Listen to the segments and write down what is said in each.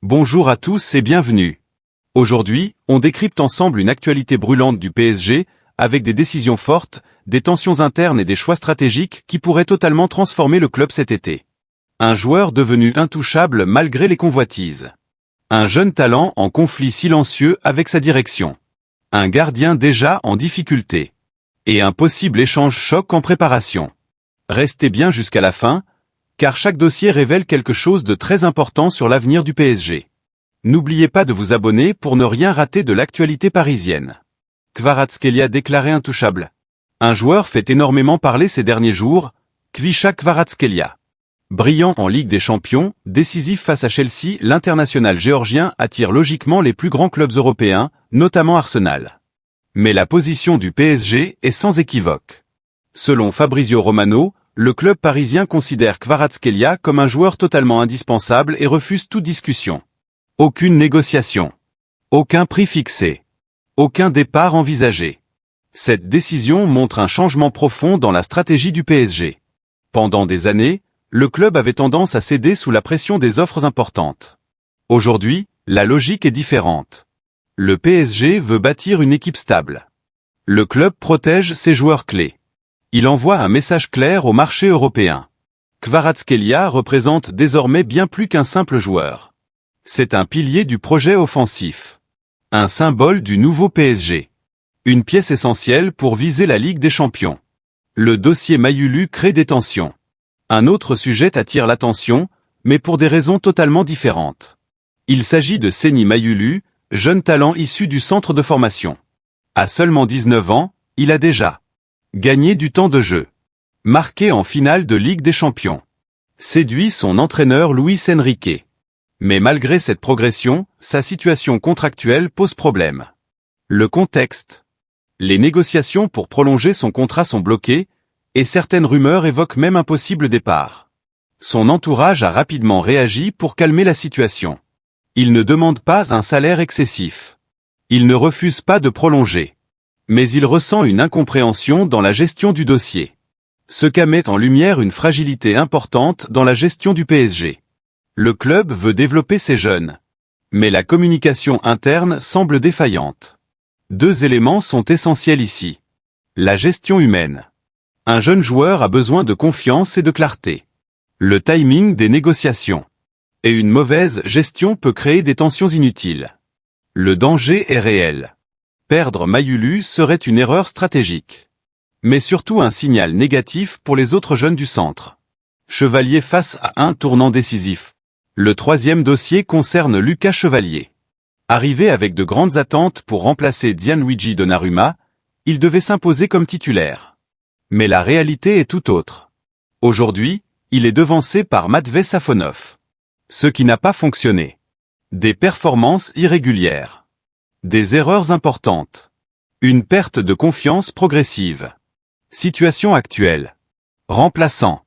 Bonjour à tous et bienvenue. Aujourd'hui, on décrypte ensemble une actualité brûlante du PSG, avec des décisions fortes, des tensions internes et des choix stratégiques qui pourraient totalement transformer le club cet été. Un joueur devenu intouchable malgré les convoitises. Un jeune talent en conflit silencieux avec sa direction. Un gardien déjà en difficulté. Et un possible échange choc en préparation. Restez bien jusqu'à la fin, car chaque dossier révèle quelque chose de très important sur l'avenir du PSG. N'oubliez pas de vous abonner pour ne rien rater de l'actualité parisienne. Kvaratskhelia déclaré intouchable. Un joueur fait énormément parler ces derniers jours, Kvicha Kvaratskhelia. Brillant en Ligue des Champions, décisif face à Chelsea, l'international géorgien attire logiquement les plus grands clubs européens, notamment Arsenal. Mais la position du PSG est sans équivoque. Selon Fabrizio Romano, le club parisien considère Kvaratskhelia comme un joueur totalement indispensable et refuse toute discussion. Aucune négociation. Aucun prix fixé. Aucun départ envisagé. Cette décision montre un changement profond dans la stratégie du PSG. Pendant des années, le club avait tendance à céder sous la pression des offres importantes. Aujourd'hui, la logique est différente. Le PSG veut bâtir une équipe stable. Le club protège ses joueurs clés. Il envoie un message clair au marché européen. Kvaratskhelia représente désormais bien plus qu'un simple joueur. C'est un pilier du projet offensif. Un symbole du nouveau PSG. Une pièce essentielle pour viser la Ligue des Champions. Le dossier Mayulu crée des tensions. Un autre sujet attire l'attention, mais pour des raisons totalement différentes. Il s'agit de Seny Mayulu, jeune talent issu du centre de formation. À seulement 19 ans, il a déjà gagné du temps de jeu. Marqué en finale de Ligue des Champions. Séduit son entraîneur Luis Enrique. Mais malgré cette progression, sa situation contractuelle pose problème. Le contexte. Les négociations pour prolonger son contrat sont bloquées, et certaines rumeurs évoquent même un possible départ. Son entourage a rapidement réagi pour calmer la situation. Il ne demande pas un salaire excessif. Il ne refuse pas de prolonger. Mais il ressent une incompréhension dans la gestion du dossier. Ce cas met en lumière une fragilité importante dans la gestion du PSG. Le club veut développer ses jeunes. Mais la communication interne semble défaillante. Deux éléments sont essentiels ici. La gestion humaine. Un jeune joueur a besoin de confiance et de clarté. Le timing des négociations. Et une mauvaise gestion peut créer des tensions inutiles. Le danger est réel. Perdre Mayulu serait une erreur stratégique. Mais surtout un signal négatif pour les autres jeunes du centre. Chevalier face à un tournant décisif. Le troisième dossier concerne Lucas Chevalier. Arrivé avec de grandes attentes pour remplacer Gianluigi Donnarumma, il devait s'imposer comme titulaire. Mais la réalité est tout autre. Aujourd'hui, il est devancé par Matvei Safonov. Ce qui n'a pas fonctionné. Des performances irrégulières. Des erreurs importantes. Une perte de confiance progressive. Situation actuelle. Remplaçant.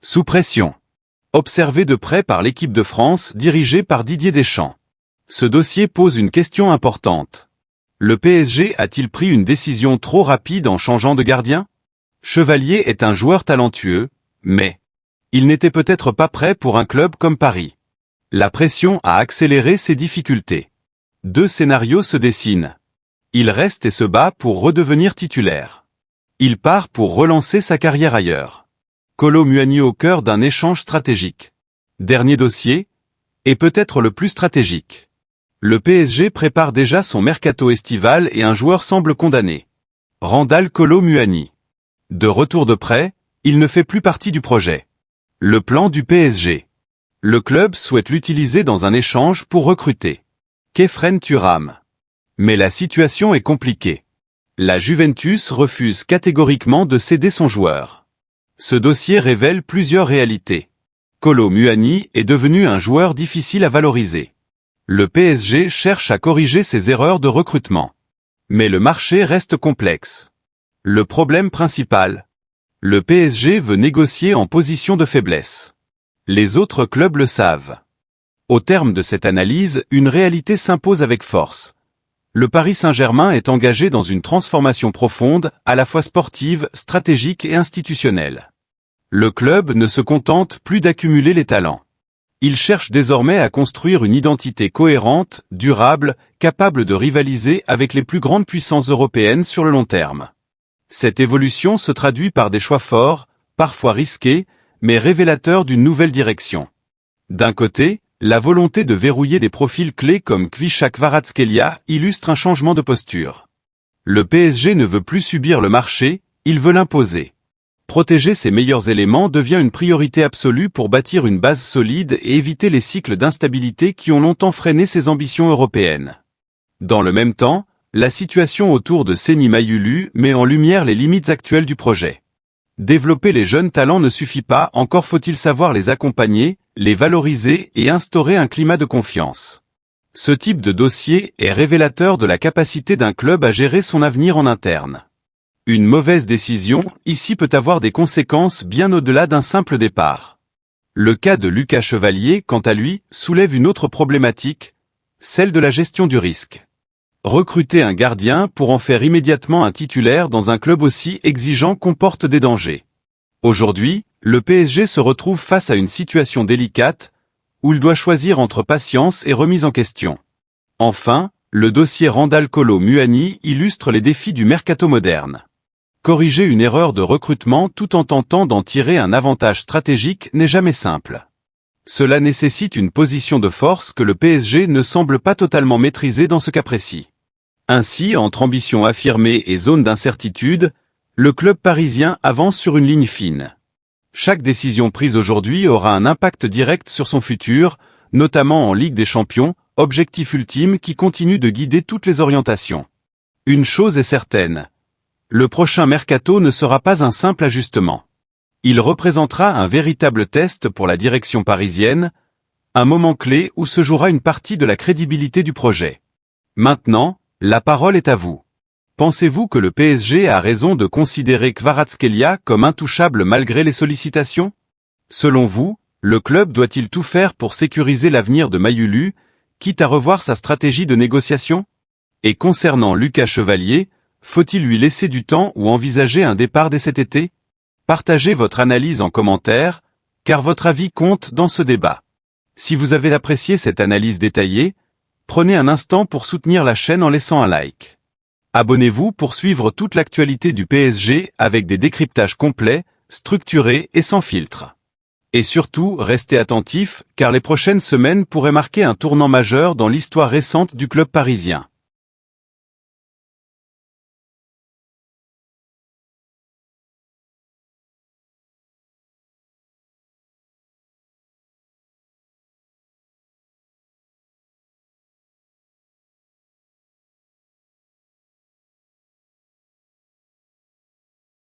Sous pression. Observé de près par l'équipe de France dirigée par Didier Deschamps. Ce dossier pose une question importante. Le PSG a-t-il pris une décision trop rapide en changeant de gardien ? Chevalier est un joueur talentueux, mais il n'était peut-être pas prêt pour un club comme Paris. La pression a accéléré ses difficultés. Deux scénarios se dessinent. Il reste et se bat pour redevenir titulaire. Il part pour relancer sa carrière ailleurs. Kolo Muani au cœur d'un échange stratégique. Dernier dossier, et peut-être le plus stratégique. Le PSG prépare déjà son mercato estival et un joueur semble condamné. Randal Kolo Muani. De retour de prêt, il ne fait plus partie du projet. Le plan du PSG. Le club souhaite l'utiliser dans un échange pour recruter Khéphren Thuram. Mais la situation est compliquée. La Juventus refuse catégoriquement de céder son joueur. Ce dossier révèle plusieurs réalités. Kolo Muani est devenu un joueur difficile à valoriser. Le PSG cherche à corriger ses erreurs de recrutement. Mais le marché reste complexe. Le problème principal. Le PSG veut négocier en position de faiblesse. Les autres clubs le savent. Au terme de cette analyse, une réalité s'impose avec force. Le Paris Saint-Germain est engagé dans une transformation profonde, à la fois sportive, stratégique et institutionnelle. Le club ne se contente plus d'accumuler les talents. Il cherche désormais à construire une identité cohérente, durable, capable de rivaliser avec les plus grandes puissances européennes sur le long terme. Cette évolution se traduit par des choix forts, parfois risqués, mais révélateurs d'une nouvelle direction. D'un côté, la volonté de verrouiller des profils clés comme Kvicha Kvaratskhelia illustre un changement de posture. Le PSG ne veut plus subir le marché, il veut l'imposer. Protéger ses meilleurs éléments devient une priorité absolue pour bâtir une base solide et éviter les cycles d'instabilité qui ont longtemps freiné ses ambitions européennes. Dans le même temps, la situation autour de Seny Mayulu met en lumière les limites actuelles du projet. Développer les jeunes talents ne suffit pas, encore faut-il savoir les accompagner, les valoriser et instaurer un climat de confiance. Ce type de dossier est révélateur de la capacité d'un club à gérer son avenir en interne. Une mauvaise décision, ici, peut avoir des conséquences bien au-delà d'un simple départ. Le cas de Lucas Chevalier, quant à lui, soulève une autre problématique, celle de la gestion du risque. Recruter un gardien pour en faire immédiatement un titulaire dans un club aussi exigeant comporte des dangers. Aujourd'hui, le PSG se retrouve face à une situation délicate, où il doit choisir entre patience et remise en question. Enfin, le dossier Randal Kolo Muani illustre les défis du mercato moderne. Corriger une erreur de recrutement tout en tentant d'en tirer un avantage stratégique n'est jamais simple. Cela nécessite une position de force que le PSG ne semble pas totalement maîtriser dans ce cas précis. Ainsi, entre ambition affirmée et zone d'incertitude, le club parisien avance sur une ligne fine. Chaque décision prise aujourd'hui aura un impact direct sur son futur, notamment en Ligue des Champions, objectif ultime qui continue de guider toutes les orientations. Une chose est certaine. Le prochain mercato ne sera pas un simple ajustement. Il représentera un véritable test pour la direction parisienne, un moment clé où se jouera une partie de la crédibilité du projet. Maintenant, la parole est à vous. Pensez-vous que le PSG a raison de considérer Kvaratskhelia comme intouchable malgré les sollicitations? Selon vous, le club doit-il tout faire pour sécuriser l'avenir de Mayulu, quitte à revoir sa stratégie de négociation? Et concernant Lucas Chevalier, faut-il lui laisser du temps ou envisager un départ dès cet été? Partagez votre analyse en commentaire, car votre avis compte dans ce débat. Si vous avez apprécié cette analyse détaillée, prenez un instant pour soutenir la chaîne en laissant un like. Abonnez-vous pour suivre toute l'actualité du PSG avec des décryptages complets, structurés et sans filtre. Et surtout, restez attentifs, car les prochaines semaines pourraient marquer un tournant majeur dans l'histoire récente du club parisien.